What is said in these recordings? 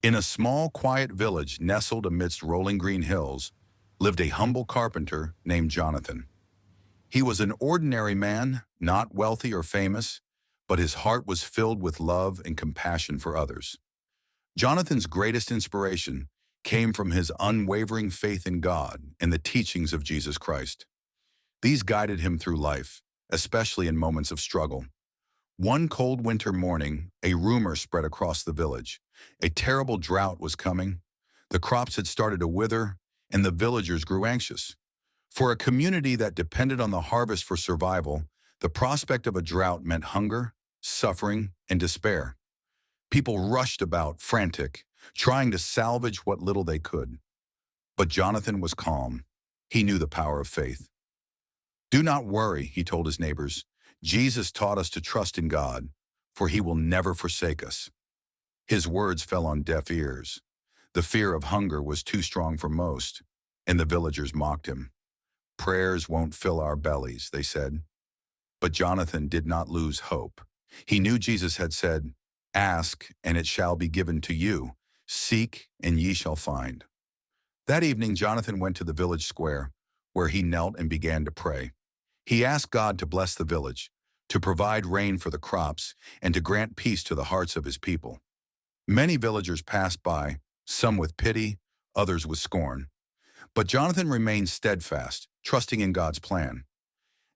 In a small, quiet village nestled amidst rolling green hills lived a humble carpenter named Jonathan. He was an ordinary man, not wealthy or famous, but his heart was filled with love and compassion for others. Jonathan's greatest inspiration came from his unwavering faith in God and the teachings of Jesus Christ. These guided him through life, especially in moments of struggle. One cold winter morning, a rumor spread across the village. A terrible drought was coming. The crops had started to wither, and the villagers grew anxious. For a community that depended on the harvest for survival, the prospect of a drought meant hunger, suffering, and despair. People rushed about, frantic, trying to salvage what little they could. But Jonathan was calm. He knew the power of faith. "Do not worry," he told his neighbors. "Jesus taught us to trust in God, for he will never forsake us." His words fell on deaf ears. The fear of hunger was too strong for most, and the villagers mocked him. "Prayers won't fill our bellies," they said. But Jonathan did not lose hope. He knew Jesus had said, "Ask, and it shall be given to you. Seek, and ye shall find." That evening, Jonathan went to the village square, where he knelt and began to pray. He asked God to bless the village, to provide rain for the crops, and to grant peace to the hearts of his people. Many villagers passed by, some with pity, others with scorn. But Jonathan remained steadfast, trusting in God's plan.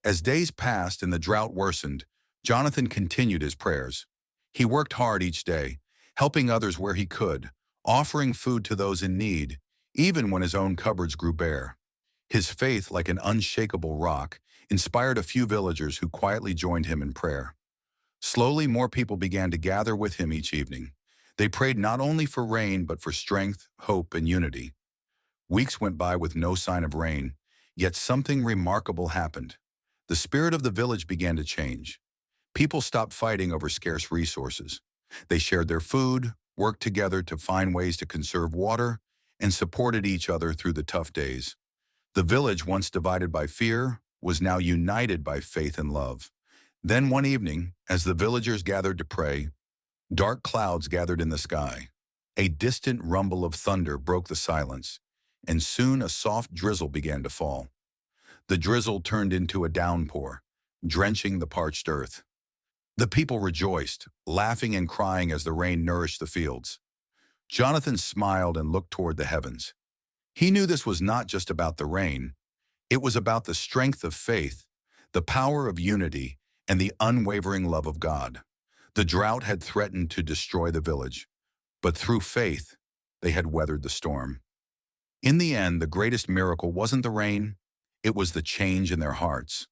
As days passed and the drought worsened, Jonathan continued his prayers. He worked hard each day, helping others where he could, offering food to those in need, even when his own cupboards grew bare. His faith, like an unshakable rock, inspired a few villagers who quietly joined him in prayer. Slowly, more people began to gather with him each evening. They prayed not only for rain, but for strength, hope, and unity. Weeks went by with no sign of rain, yet something remarkable happened. The spirit of the village began to change. People stopped fighting over scarce resources. They shared their food, worked together to find ways to conserve water, and supported each other through the tough days. The village, once divided by fear, was now united by faith and love. Then one evening, as the villagers gathered to pray, dark clouds gathered in the sky. A distant rumble of thunder broke the silence, and soon a soft drizzle began to fall. The drizzle turned into a downpour, drenching the parched earth. The people rejoiced, laughing and crying as the rain nourished the fields. Jonathan smiled and looked toward the heavens. He knew this was not just about the rain. It was about the strength of faith, the power of unity, and the unwavering love of God. The drought had threatened to destroy the village, but through faith, they had weathered the storm. In the end, the greatest miracle wasn't the rain, it was the change in their hearts.